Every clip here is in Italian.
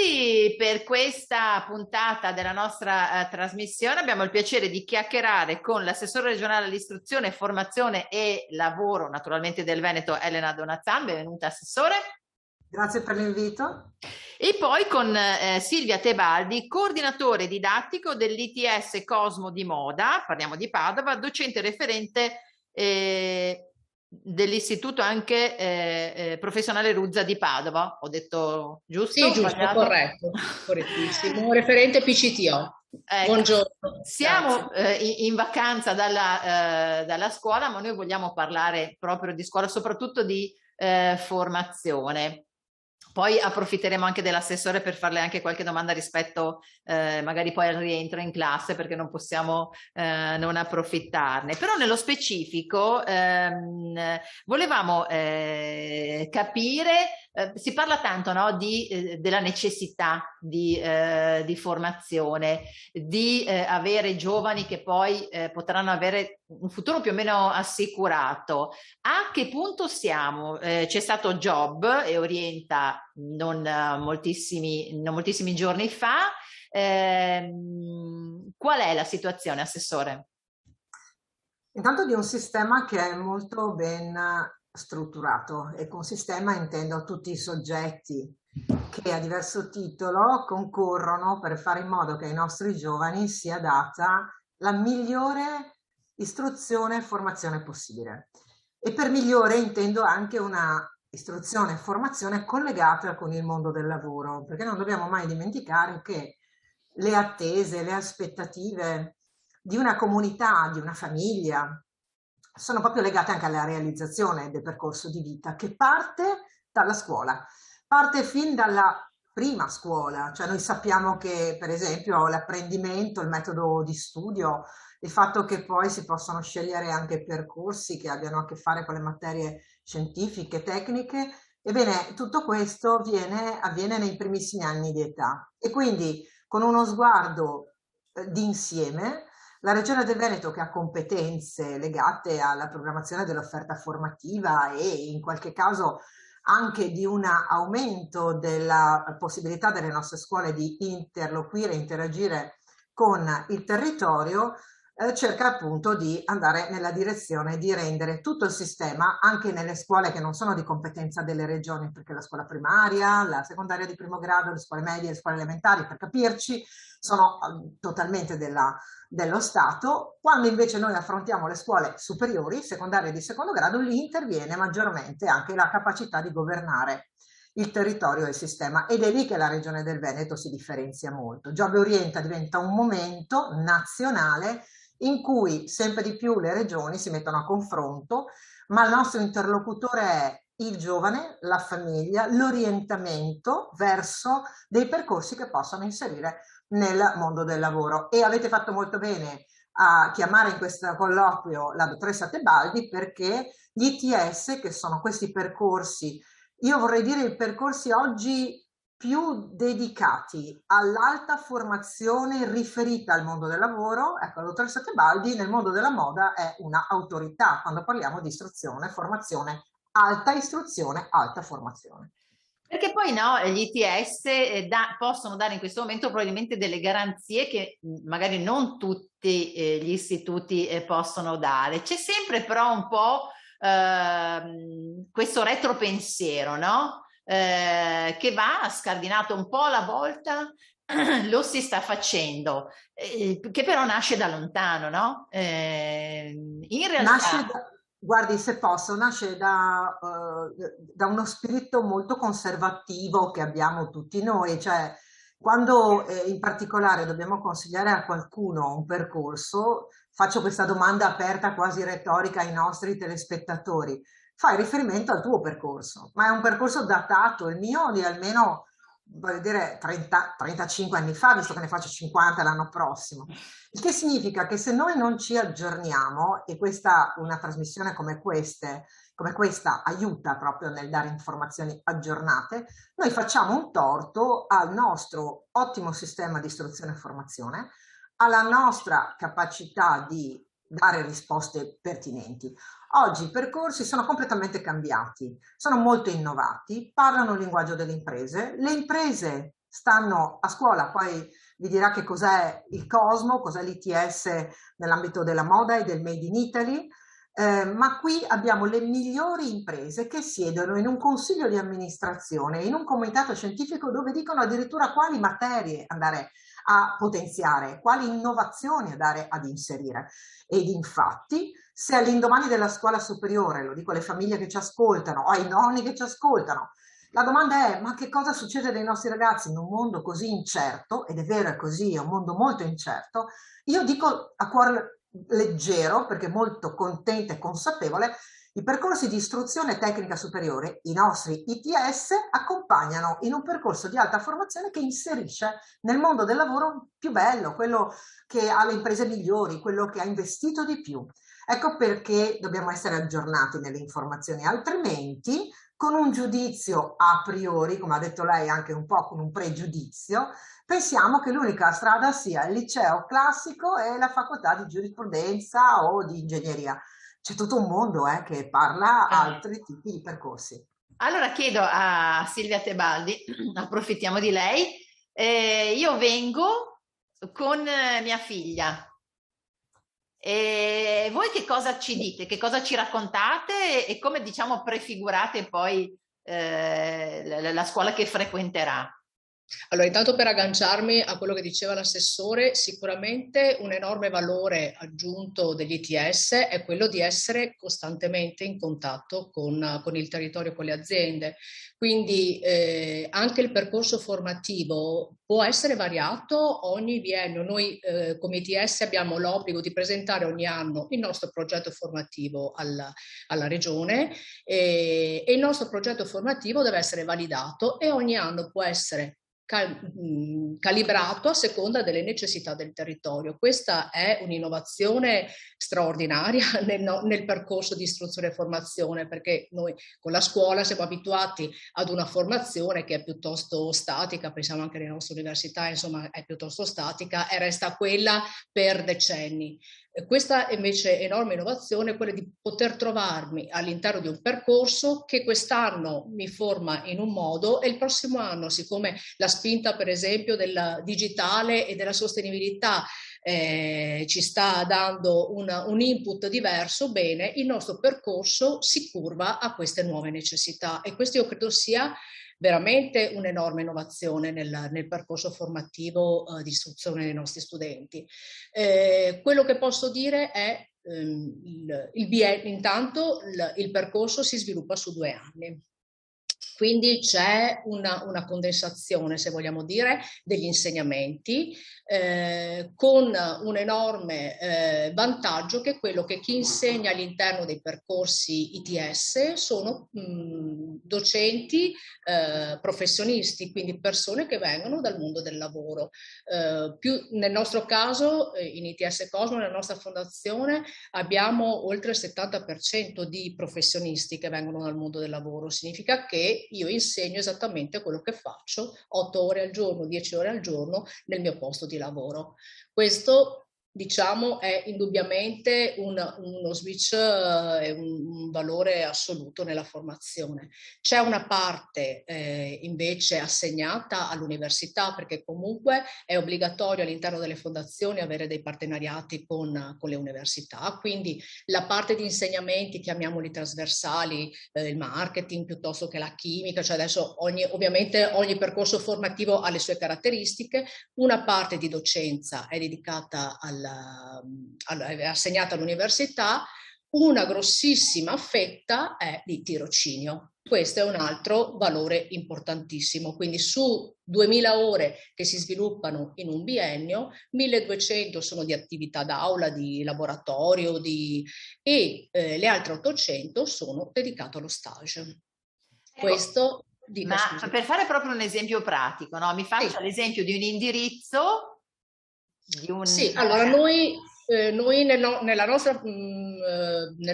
Oggi per questa puntata della nostra trasmissione abbiamo il piacere di chiacchierare con l'assessore regionale all'istruzione, formazione e lavoro, naturalmente del Veneto, Elena Donazzan. Benvenuta, assessore. Grazie per l'invito. E poi con Silvia Tebaldi, coordinatore didattico dell'ITS Cosmo di Moda, parliamo di Padova, docente referente dell'istituto anche professionale Ruzza di Padova. Ho detto giusto? Sì, giusto, Sbagliato? corretto, correttissimo. Referente PCTO. Ecco, Buongiorno, siamo grazie. in vacanza dalla scuola, ma noi vogliamo parlare proprio di scuola, soprattutto di formazione. Poi approfitteremo anche dell'assessore per farle anche qualche domanda rispetto magari poi al rientro in classe, perché non possiamo non approfittarne. Però nello specifico volevamo capire, si parla tanto, no, della necessità di formazione, di avere giovani che poi potranno avere un futuro più o meno assicurato. A che punto siamo? C'è stato Job e Orienta non moltissimi giorni fa. Qual è la situazione, assessore? Intanto di un sistema che è molto ben strutturato, e con sistema intendo tutti i soggetti che a diverso titolo concorrono per fare in modo che ai nostri giovani sia data la migliore istruzione e formazione possibile. E per migliore intendo anche una istruzione e formazione collegata con il mondo del lavoro, perché non dobbiamo mai dimenticare che le attese, le aspettative di una comunità, di una famiglia, sono proprio legate anche alla realizzazione del percorso di vita che parte dalla scuola, parte fin dalla prima scuola, cioè noi sappiamo che per esempio l'apprendimento, il metodo di studio, il fatto che poi si possono scegliere anche percorsi che abbiano a che fare con le materie scientifiche, tecniche, ebbene tutto questo avviene nei primissimi anni di età e quindi con uno sguardo di insieme la Regione del Veneto, che ha competenze legate alla programmazione dell'offerta formativa e in qualche caso anche di un aumento della possibilità delle nostre scuole di interloquire e interagire con il territorio, cerca appunto di andare nella direzione di rendere tutto il sistema, anche nelle scuole che non sono di competenza delle regioni, perché la scuola primaria, la secondaria di primo grado, le scuole medie, le scuole elementari, per capirci, sono totalmente dello Stato. Quando invece noi affrontiamo le scuole superiori, secondarie di secondo grado, lì interviene maggiormente anche la capacità di governare il territorio e il sistema, ed è lì che la Regione del Veneto si differenzia molto. Giove Orienta diventa un momento nazionale in cui sempre di più le regioni si mettono a confronto, ma il nostro interlocutore è il giovane, la famiglia, l'orientamento verso dei percorsi che possano inserire nel mondo del lavoro. E avete fatto molto bene a chiamare in questo colloquio la dottoressa Tebaldi, perché gli ITS, che sono questi percorsi, io vorrei dire i percorsi oggi più dedicati all'alta formazione riferita al mondo del lavoro, ecco, la dottoressa Tebaldi nel mondo della moda è una autorità quando parliamo di istruzione, formazione, alta formazione. Perché poi no, gli ITS possono dare in questo momento probabilmente delle garanzie che magari non tutti gli istituti possono dare. C'è sempre però un po' questo retropensiero, no? Che va scardinato un po' alla volta, lo si sta facendo, che però nasce da lontano, no? In realtà... Guardi, se posso, nasce da uno spirito molto conservativo che abbiamo tutti noi, cioè quando in particolare dobbiamo consigliare a qualcuno un percorso, faccio questa domanda aperta quasi retorica ai nostri telespettatori: fai riferimento al tuo percorso, ma è un percorso datato, il mio di almeno, voglio dire, 35 anni fa, visto che ne faccio 50 l'anno prossimo. Il che significa che se noi non ci aggiorniamo, e una trasmissione come questa aiuta proprio nel dare informazioni aggiornate, noi facciamo un torto al nostro ottimo sistema di istruzione e formazione, alla nostra capacità di dare risposte pertinenti. Oggi i percorsi sono completamente cambiati, sono molto innovati, parlano il linguaggio delle imprese, le imprese stanno a scuola, poi vi dirà che cos'è il Cosmo, cos'è l'ITS nell'ambito della moda e del Made in Italy, ma qui abbiamo le migliori imprese che siedono in un consiglio di amministrazione, in un comitato scientifico dove dicono addirittura quali materie andare a potenziare, quali innovazioni andare ad inserire. Ed infatti, se all'indomani della scuola superiore, lo dico alle famiglie che ci ascoltano o ai nonni che ci ascoltano, la domanda è: ma che cosa succede dei nostri ragazzi in un mondo così incerto? Ed è vero, è così, è un mondo molto incerto. Io dico a cuore leggero, perché molto contenta e consapevole, i percorsi di istruzione tecnica superiore, i nostri ITS, accompagnano in un percorso di alta formazione che inserisce nel mondo del lavoro più bello, quello che ha le imprese migliori, quello che ha investito di più. Ecco perché dobbiamo essere aggiornati nelle informazioni, altrimenti con un giudizio a priori, come ha detto lei, anche un po' con un pregiudizio, pensiamo che l'unica strada sia il liceo classico e la facoltà di giurisprudenza o di ingegneria. C'è tutto un mondo che parla altri tipi di percorsi. Allora chiedo a Silvia Tebaldi, approfittiamo di lei, io vengo con mia figlia. E voi che cosa ci dite, che cosa ci raccontate e come diciamo prefigurate poi la scuola che frequenterà? Allora, intanto per agganciarmi a quello che diceva l'assessore, sicuramente un enorme valore aggiunto degli ITS è quello di essere costantemente in contatto con il territorio, con le aziende. Quindi anche il percorso formativo può essere variato ogni biennio. Noi come ITS abbiamo l'obbligo di presentare ogni anno il nostro progetto formativo alla regione e il nostro progetto formativo deve essere validato e ogni anno può essere calibrato a seconda delle necessità del territorio. Questa è un'innovazione straordinaria nel percorso di istruzione e formazione, perché noi con la scuola siamo abituati ad una formazione che è piuttosto statica, pensiamo anche alle nostre università, insomma è piuttosto statica e resta quella per decenni. Questa invece enorme innovazione è quella di poter trovarmi all'interno di un percorso che quest'anno mi forma in un modo e il prossimo anno, siccome la spinta per esempio del digitale e della sostenibilità ci sta dando un input diverso, bene, il nostro percorso si curva a queste nuove necessità e questo io credo sia veramente un'enorme innovazione nel percorso formativo di istruzione dei nostri studenti. Quello che posso dire è intanto il percorso si sviluppa su 2 anni. Quindi c'è una condensazione, se vogliamo dire, degli insegnamenti con un enorme vantaggio che è quello che chi insegna all'interno dei percorsi ITS sono docenti professionisti, quindi persone che vengono dal mondo del lavoro. Nel nostro caso, in ITS Cosmo, nella nostra fondazione, abbiamo oltre il 70% di professionisti che vengono dal mondo del lavoro. Significa che io insegno esattamente quello che faccio 8 ore al giorno, 10 ore al giorno nel mio posto di lavoro. Questo diciamo è indubbiamente uno switch e un valore assoluto nella formazione. C'è una parte invece assegnata all'università perché comunque è obbligatorio all'interno delle fondazioni avere dei partenariati con le università, quindi la parte di insegnamenti, chiamiamoli trasversali, il marketing piuttosto che la chimica, cioè adesso ovviamente ogni percorso formativo ha le sue caratteristiche, una parte di docenza è dedicata è assegnata all'università, una grossissima fetta è di tirocinio. Questo è un altro valore importantissimo, quindi su 2000 ore che si sviluppano in un biennio, 1200 sono di attività d'aula, di laboratorio e le altre 800 sono dedicate allo stage. Questo dica, ma per fare proprio un esempio pratico, no? Mi faccia l'esempio di un indirizzo di un... Sì, allora noi nel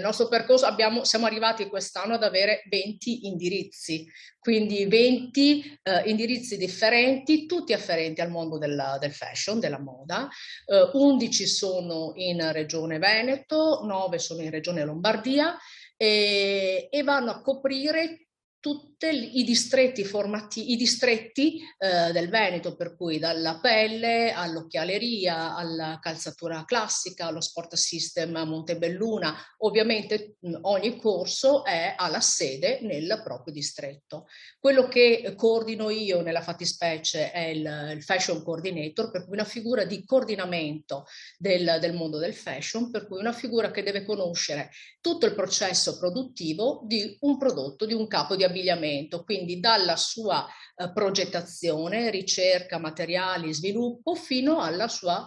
nostro percorso siamo arrivati quest'anno ad avere 20 indirizzi, quindi 20 indirizzi differenti, tutti afferenti al mondo del fashion, della moda. 11 sono in Regione Veneto, 9 sono in Regione Lombardia e vanno a coprire tutti i distretti del Veneto, per cui dalla pelle all'occhialeria, alla calzatura classica, allo sport system a Montebelluna. Ovviamente ogni corso ha la sede nel proprio distretto. Quello che coordino io nella fattispecie è il fashion coordinator, per cui una figura di coordinamento del mondo del fashion, per cui una figura che deve conoscere tutto il processo produttivo di un prodotto, di un capo di abbigliamento, quindi dalla sua progettazione, ricerca, materiali, sviluppo, fino alla sua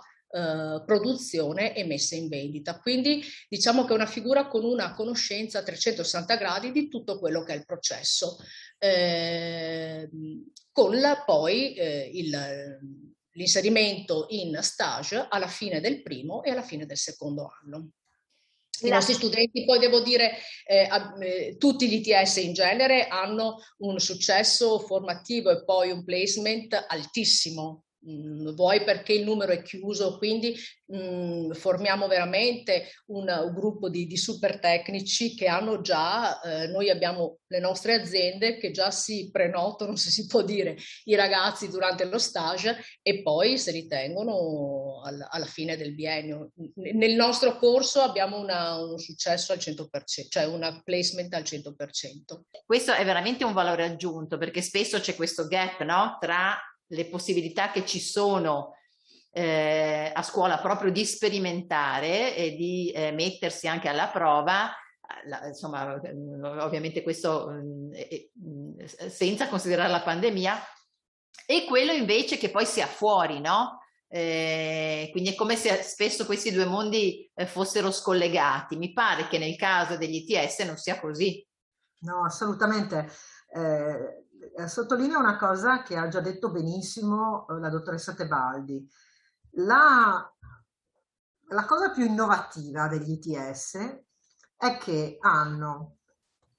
produzione e messa in vendita. Quindi diciamo che è una figura con una conoscenza a 360 gradi di tutto quello che è il processo, con poi l'inserimento in stage alla fine del primo e alla fine del secondo anno. I nostri studenti, poi devo dire, tutti gli ITS in genere hanno un successo formativo e poi un placement altissimo. Vuoi perché il numero è chiuso, quindi formiamo veramente un gruppo di super tecnici che hanno già, noi abbiamo le nostre aziende che già si prenotano, se si può dire, i ragazzi durante lo stage e poi se li tengono alla fine del biennio. Nel nostro corso abbiamo un successo al 100%, cioè una placement al 100%. Questo è veramente un valore aggiunto, perché spesso c'è questo gap, no? Tra le possibilità che ci sono a scuola proprio di sperimentare e di mettersi anche alla prova, insomma, ovviamente questo senza considerare la pandemia, e quello invece che poi sia fuori, no? Quindi è come se spesso questi due mondi fossero scollegati. Mi pare che nel caso degli ITS non sia così. No, assolutamente. Sottolineo una cosa che ha già detto benissimo la dottoressa Tebaldi. La cosa più innovativa degli ITS è che hanno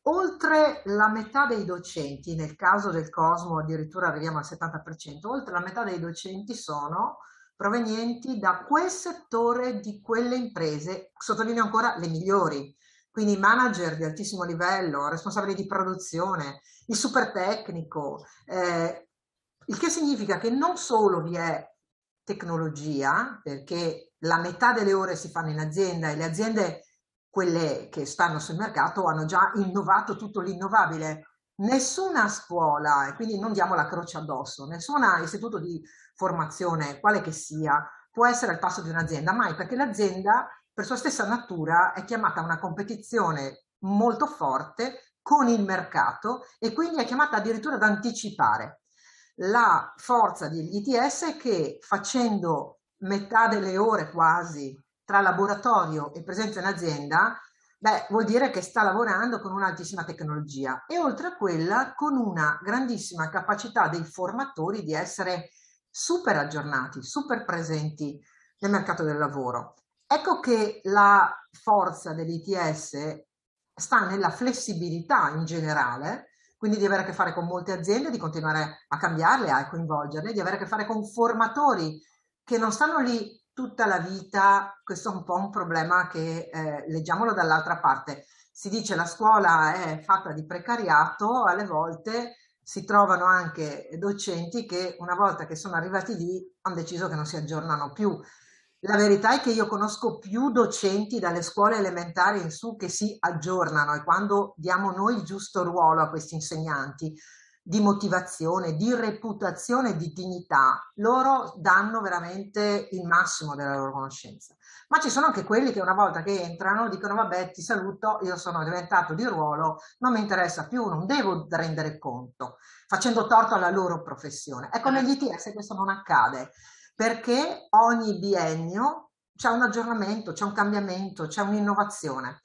oltre la metà dei docenti, nel caso del Cosmo addirittura arriviamo al 70%, oltre la metà dei docenti sono provenienti da quel settore di quelle imprese, sottolineo ancora le migliori, quindi manager di altissimo livello, responsabili di produzione, il super tecnico, il che significa che non solo vi è tecnologia, perché la metà delle ore si fanno in azienda e le aziende, quelle che stanno sul mercato, hanno già innovato tutto l'innovabile. Nessuna scuola, e quindi non diamo la croce addosso, nessun istituto di formazione, quale che sia, può essere al passo di un'azienda, mai, perché l'azienda per sua stessa natura è chiamata a una competizione molto forte con il mercato e quindi è chiamata addirittura ad anticipare. La forza degli ITS è che facendo metà delle ore quasi tra laboratorio e presenza in azienda, vuol dire che sta lavorando con un'altissima tecnologia e oltre a quella con una grandissima capacità dei formatori di essere super aggiornati, super presenti nel mercato del lavoro. Ecco che la forza dell'ITS sta nella flessibilità in generale, quindi di avere a che fare con molte aziende, di continuare a cambiarle, a coinvolgerle, di avere a che fare con formatori che non stanno lì tutta la vita. Questo è un po' un problema che leggiamolo dall'altra parte. Si dice la scuola è fatta di precariato, alle volte si trovano anche docenti che una volta che sono arrivati lì hanno deciso che non si aggiornano più. La verità è che io conosco più docenti dalle scuole elementari in su che si aggiornano e quando diamo noi il giusto ruolo a questi insegnanti di motivazione, di reputazione, di dignità, loro danno veramente il massimo della loro conoscenza. Ma ci sono anche quelli che una volta che entrano dicono vabbè ti saluto, io sono diventato di ruolo, non mi interessa più, non devo rendere conto, facendo torto alla loro professione. Ecco, negli ITS questo non accade, perché ogni biennio c'è un aggiornamento, c'è un cambiamento, c'è un'innovazione.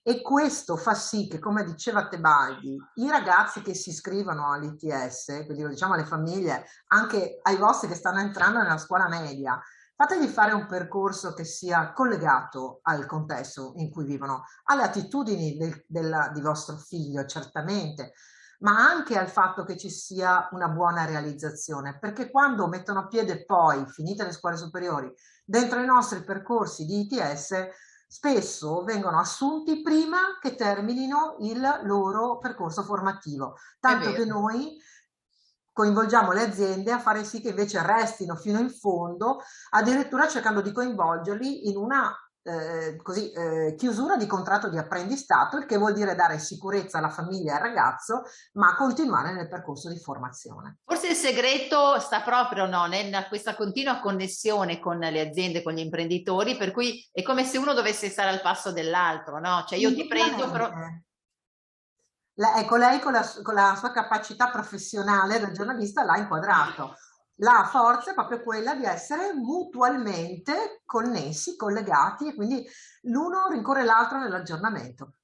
E questo fa sì che, come diceva Tebaldi, i ragazzi che si iscrivono all'ITS, quindi lo diciamo alle famiglie, anche ai vostri che stanno entrando nella scuola media, fategli fare un percorso che sia collegato al contesto in cui vivono, alle attitudini di vostro figlio, certamente, ma anche al fatto che ci sia una buona realizzazione, perché quando mettono piede poi, finite le scuole superiori, dentro i nostri percorsi di ITS, spesso vengono assunti prima che terminino il loro percorso formativo, tanto che noi coinvolgiamo le aziende a fare sì che invece restino fino in fondo, addirittura cercando di coinvolgerli in una chiusura di contratto di apprendistato, il che vuol dire dare sicurezza alla famiglia e al ragazzo, ma continuare nel percorso di formazione. Forse il segreto sta proprio in questa continua connessione con le aziende, con gli imprenditori, per cui è come se uno dovesse stare al passo dell'altro, no? Cioè io ti prendo, però... Ecco, lei con la sua capacità professionale da giornalista l'ha inquadrato. La forza è proprio quella di essere mutualmente connessi, collegati, e quindi l'uno rincorre l'altro nell'aggiornamento.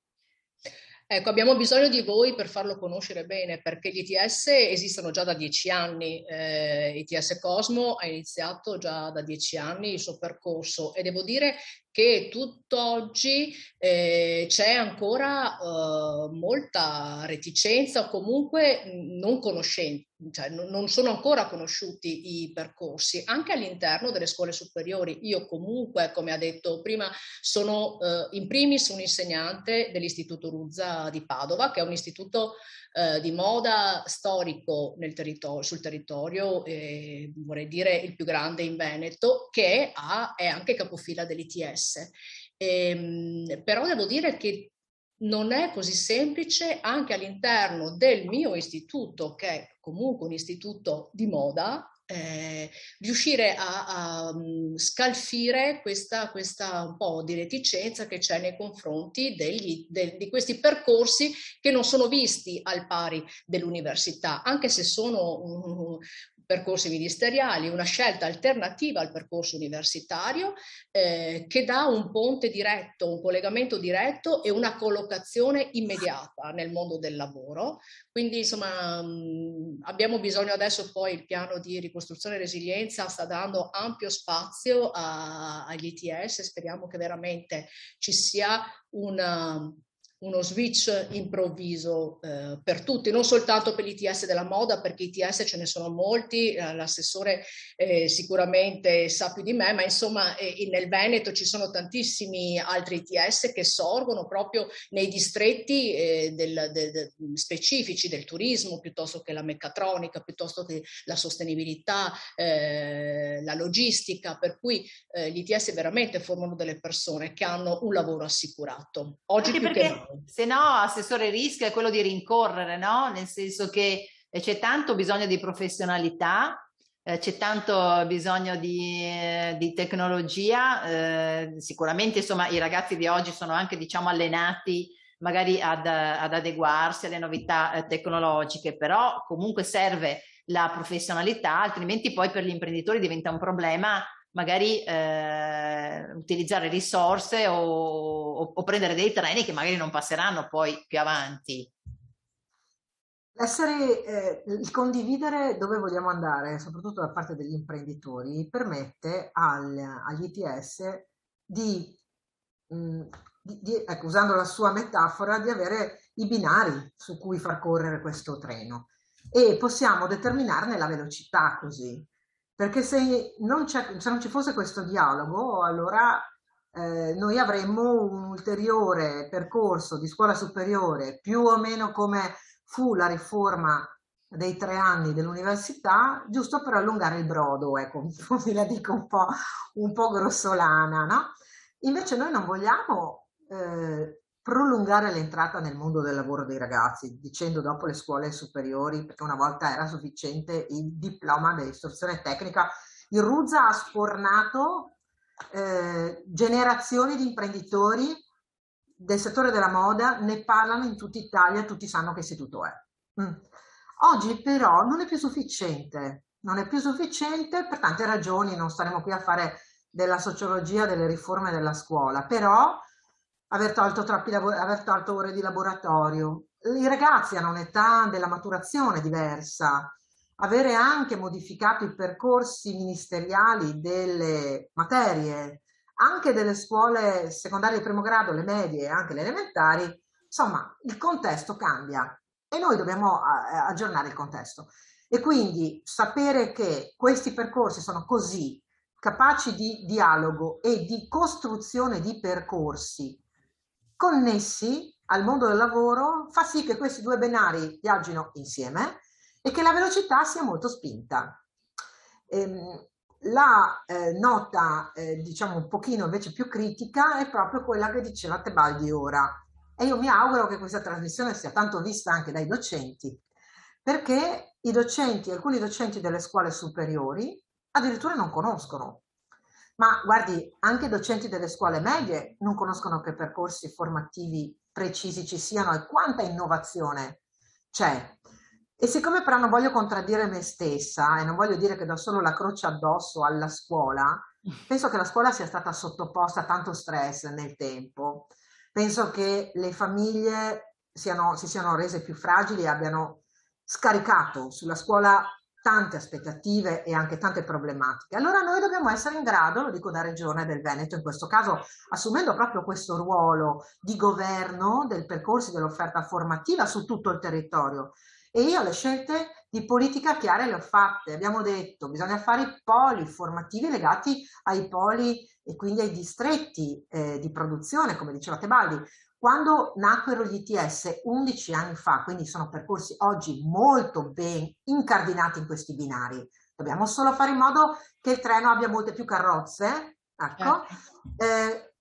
Ecco, abbiamo bisogno di voi per farlo conoscere bene, perché gli ITS esistono già da 10 anni. ITS Cosmo ha iniziato già da 10 anni il suo percorso e devo dire che tutt'oggi c'è ancora molta reticenza o comunque non conoscenza, cioè non sono ancora conosciuti i percorsi anche all'interno delle scuole superiori. Io comunque, come ha detto prima, sono in primis un insegnante dell'Istituto Ruzza di Padova, che è un istituto di moda storico sul territorio, vorrei dire il più grande in Veneto, che è anche capofila dell'ITS. Però devo dire che non è così semplice anche all'interno del mio istituto, che è comunque un istituto di moda, riuscire a scalfire questa un po' di reticenza che c'è nei confronti di questi percorsi che non sono visti al pari dell'università, anche se sono percorsi ministeriali, una scelta alternativa al percorso universitario che dà un ponte diretto, un collegamento diretto e una collocazione immediata nel mondo del lavoro. Quindi insomma abbiamo bisogno adesso, poi il piano di ricostruzione e resilienza sta dando ampio spazio agli ITS, speriamo che veramente ci sia uno switch improvviso per tutti, non soltanto per l'ITS della moda, perché ITS ce ne sono molti, l'assessore sicuramente sa più di me, ma insomma nel Veneto ci sono tantissimi altri ITS che sorgono proprio nei distretti specifici del turismo, piuttosto che la meccatronica, piuttosto che la sostenibilità, la logistica, per cui gli ITS veramente formano delle persone che hanno un lavoro assicurato. Oggi più che mai. Se no, assessore, il rischio è quello di rincorrere, no? Nel senso che c'è tanto bisogno di professionalità, c'è tanto bisogno di tecnologia, sicuramente insomma i ragazzi di oggi sono anche diciamo allenati magari ad adeguarsi alle novità tecnologiche, però comunque serve la professionalità, altrimenti poi per gli imprenditori diventa un problema magari utilizzare risorse o prendere dei treni che magari non passeranno poi più avanti. Il condividere dove vogliamo andare, soprattutto da parte degli imprenditori, permette agli ITS ecco, usando la sua metafora, di avere i binari su cui far correre questo treno e possiamo determinarne la velocità così. Perché se non ci fosse questo dialogo, allora noi avremmo un ulteriore percorso di scuola superiore, più o meno come fu la riforma dei 3 anni dell'università, giusto per allungare il brodo, ecco, mi la dico un po' grossolana, no? Invece noi non vogliamo prolungare l'entrata nel mondo del lavoro dei ragazzi, dicendo dopo le scuole superiori, perché una volta era sufficiente il diploma dell'istruzione tecnica. Il Ruzza ha spornato generazioni di imprenditori del settore della moda, ne parlano in tutta Italia, tutti sanno che istituto è. Oggi però non è più sufficiente per tante ragioni, non staremo qui a fare della sociologia delle riforme della scuola, però aver tolto ore di laboratorio, i ragazzi hanno un'età della maturazione diversa, avere anche modificato i percorsi ministeriali delle materie, anche delle scuole secondarie di primo grado, le medie e anche le elementari, insomma il contesto cambia e noi dobbiamo aggiornare il contesto. E quindi sapere che questi percorsi sono così capaci di dialogo e di costruzione di percorsi connessi al mondo del lavoro fa sì che questi due binari viaggino insieme e che la velocità sia molto spinta. La nota, diciamo, un pochino invece più critica è proprio quella che diceva Tebaldi ora. E io mi auguro che questa trasmissione sia tanto vista anche dai docenti, perché i docenti, alcuni docenti delle scuole superiori, addirittura non conoscono. Ma guardi, anche i docenti delle scuole medie non conoscono che percorsi formativi precisi ci siano e quanta innovazione c'è. E siccome però non voglio contraddire me stessa e non voglio dire che do solo la croce addosso alla scuola, penso che la scuola sia stata sottoposta a tanto stress nel tempo. Penso che le famiglie si siano rese più fragili e abbiano scaricato sulla scuola tante aspettative e anche tante problematiche. Allora noi dobbiamo essere in grado, lo dico da Regione del Veneto in questo caso, assumendo proprio questo ruolo di governo del percorso dell'offerta formativa su tutto il territorio. E io le scelte di politica chiare le ho fatte. Abbiamo detto bisogna fare i poli formativi legati ai poli e quindi ai distretti di produzione, come diceva Tebaldi. Quando nacquero gli ITS 11 anni fa, quindi sono percorsi oggi molto ben incardinati in questi binari, dobbiamo solo fare in modo che il treno abbia molte più carrozze, ecco.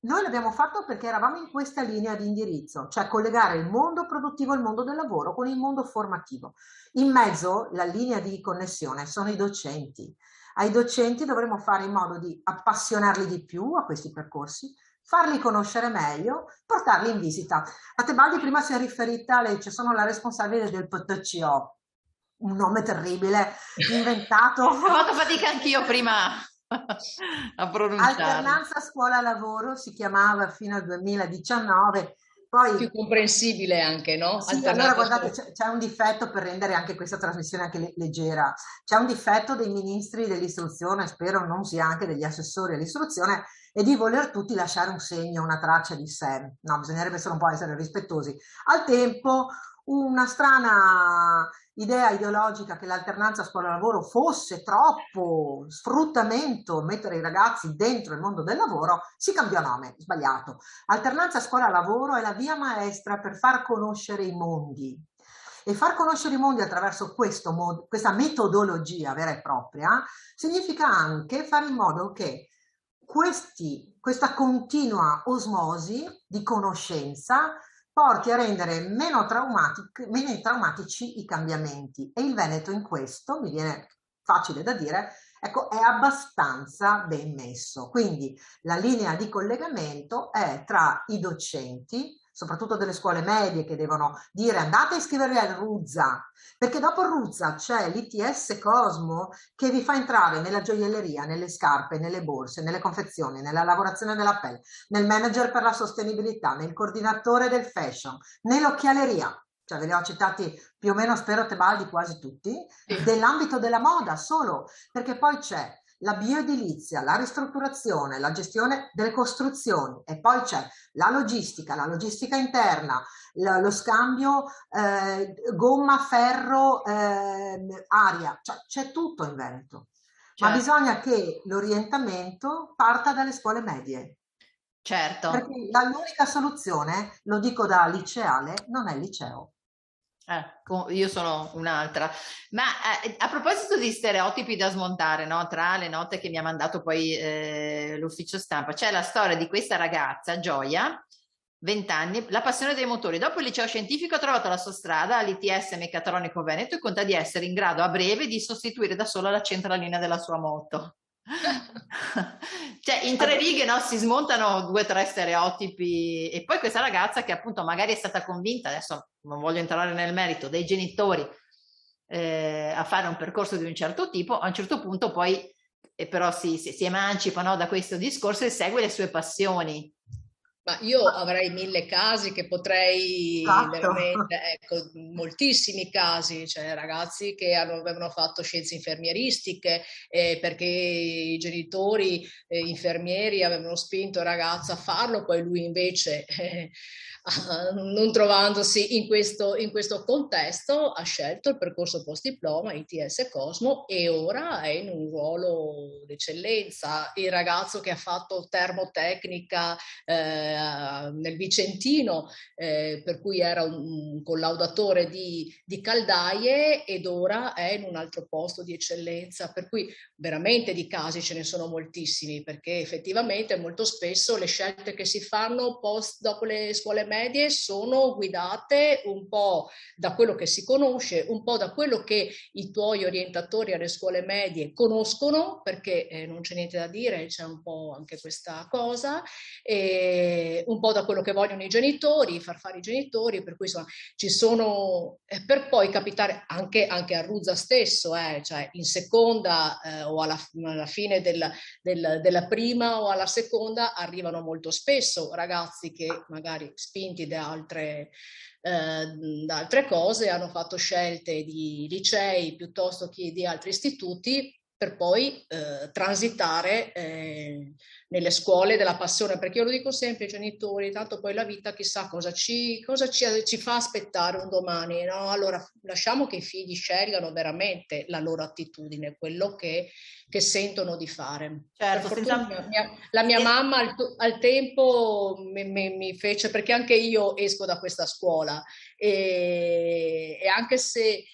Noi l'abbiamo fatto perché eravamo in questa linea di indirizzo, cioè collegare il mondo produttivo e il mondo del lavoro con il mondo formativo. In mezzo la linea di connessione sono i docenti. Ai docenti dovremo fare in modo di appassionarli di più a questi percorsi, farli conoscere meglio, portarli in visita. A Tebaldi prima si è riferita a lei, cioè sono la responsabile del PTCO, un nome terribile, inventato. Ho fatto fatica anch'io prima a pronunciarlo. Alternanza scuola-lavoro si chiamava fino al 2019. Poi, più comprensibile anche, no? Sì, allora guardate, c'è un difetto per rendere anche questa trasmissione anche leggera. C'è un difetto dei ministri dell'istruzione, spero non sia anche degli assessori all'istruzione, e di voler tutti lasciare un segno, una traccia di sé. No, bisognerebbe solo un po' essere rispettosi. Al tempo, una strana idea ideologica che l'alternanza scuola-lavoro fosse troppo sfruttamento, mettere i ragazzi dentro il mondo del lavoro, si cambiò nome, sbagliato. Alternanza scuola-lavoro è la via maestra per far conoscere i mondi. E far conoscere i mondi attraverso questa metodologia vera e propria significa anche fare in modo che questa continua osmosi di conoscenza porti a rendere meno traumatici i cambiamenti. E il Veneto in questo, mi viene facile da dire, ecco, è abbastanza ben messo. Quindi la linea di collegamento è tra i docenti, soprattutto delle scuole medie, che devono dire andate a iscrivervi al RUZZA, perché dopo il RUZZA c'è l'ITS Cosmo che vi fa entrare nella gioielleria, nelle scarpe, nelle borse, nelle confezioni, nella lavorazione della pelle, nel manager per la sostenibilità, nel coordinatore del fashion, nell'occhialeria. Cioè ve li ho citati più o meno, spero Tebaldi, quasi tutti, dell'ambito della moda solo, perché poi c'è la bioedilizia, la ristrutturazione, la gestione delle costruzioni e poi c'è la logistica interna, lo scambio gomma, ferro, aria, cioè c'è tutto in Veneto. Certo. Ma bisogna che l'orientamento parta dalle scuole medie. Certo. Perché l'unica soluzione, lo dico da liceale, non è il liceo. Io sono un'altra, ma a proposito di stereotipi da smontare, no? Tra le note che mi ha mandato poi l'ufficio stampa, c'è la storia di questa ragazza, Gioia, 20 anni, la passione dei motori. Dopo il liceo scientifico ha trovato la sua strada all'ITS Meccatronico Veneto e conta di essere in grado a breve di sostituire da sola la centralina della sua moto. Cioè in 3 righe, no, si smontano 2 o 3 stereotipi. E poi questa ragazza che appunto magari è stata convinta, adesso non voglio entrare nel merito, dai genitori a fare un percorso di un certo tipo, a un certo punto poi però si emancipa, no, da questo discorso e segue le sue passioni. Ma io avrei 1000 casi che potrei veramente, ecco, moltissimi casi, cioè ragazzi che avevano fatto scienze infermieristiche perché i genitori infermieri avevano spinto il ragazzo a farlo, poi lui invece non trovandosi in questo contesto, ha scelto il percorso post diploma ITS Cosmo e ora è in un ruolo d'eccellenza. Il ragazzo che ha fatto termotecnica nel Vicentino, per cui era un collaudatore di caldaie, ed ora è in un altro posto di eccellenza, per cui veramente di casi ce ne sono moltissimi, perché effettivamente molto spesso le scelte che si fanno dopo le scuole medie sono guidate un po' da quello che si conosce, un po' da quello che i tuoi orientatori alle scuole medie conoscono, perché non c'è niente da dire, c'è un po' anche questa cosa, e un po' da quello che vogliono i genitori, far fare i genitori, per cui insomma ci sono, per poi capitare anche a Ruzza stesso, cioè in seconda o alla fine della prima o alla seconda arrivano molto spesso ragazzi che magari spinti da altre cose hanno fatto scelte di licei piuttosto che di altri istituti, per poi transitare nelle scuole della passione, perché io lo dico sempre ai genitori, tanto poi la vita chissà cosa ci fa aspettare un domani, no? Allora lasciamo che i figli scelgano veramente la loro attitudine, quello che sentono di fare. Certo, per fortuna, la mia mamma al tempo mi fece, perché anche io esco da questa scuola e anche se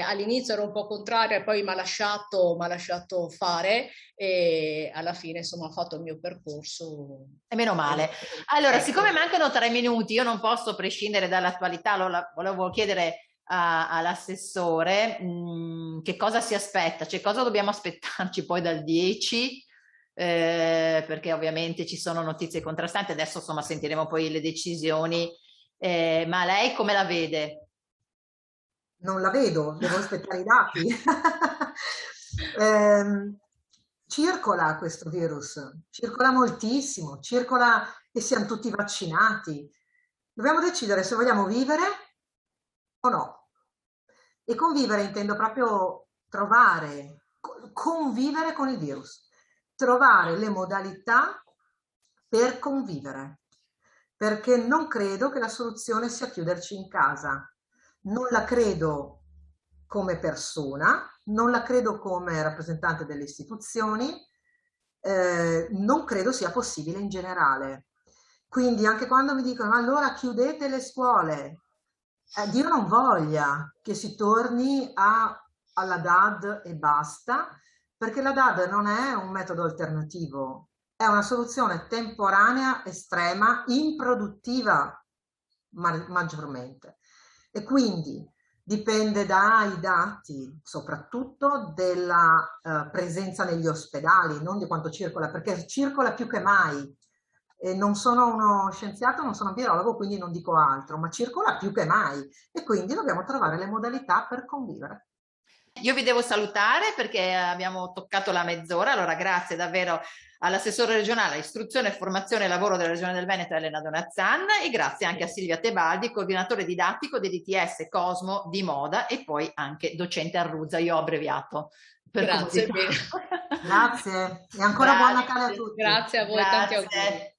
all'inizio ero un po' contraria e poi mi ha lasciato fare, e alla fine insomma ho fatto il mio percorso. E meno male. Allora, siccome mancano 3 minuti, io non posso prescindere dall'attualità, volevo chiedere all'assessore che cosa si aspetta, cioè cosa dobbiamo aspettarci poi dal 10, perché ovviamente ci sono notizie contrastanti, adesso insomma sentiremo poi le decisioni, ma lei come la vede? Non la vedo, devo aspettare i dati. Circola questo virus, circola moltissimo, circola e siamo tutti vaccinati. Dobbiamo decidere se vogliamo vivere o no. E convivere intendo proprio convivere con il virus, trovare le modalità per convivere, perché non credo che la soluzione sia chiuderci in casa. Non la credo come persona, non la credo come rappresentante delle istituzioni, non credo sia possibile in generale. Quindi anche quando mi dicono allora chiudete le scuole, Dio non voglia che si torni alla DAD e basta, perché la DAD non è un metodo alternativo, è una soluzione temporanea, estrema, improduttiva maggiormente. E quindi dipende dai dati, soprattutto della presenza negli ospedali, non di quanto circola, perché circola più che mai. E non sono uno scienziato, non sono un virologo, quindi non dico altro, ma circola più che mai e quindi dobbiamo trovare le modalità per convivere. Io vi devo salutare perché abbiamo toccato la mezz'ora, allora grazie davvero all'assessore regionale istruzione, formazione e lavoro della Regione del Veneto Elena Donazzan e grazie anche a Silvia Tebaldi, coordinatore didattico dell'ITS Cosmo di Moda e poi anche docente a Ruzza, io ho abbreviato. Grazie, bene. Grazie e ancora buon Natale a tutti. Grazie a voi, tanti auguri.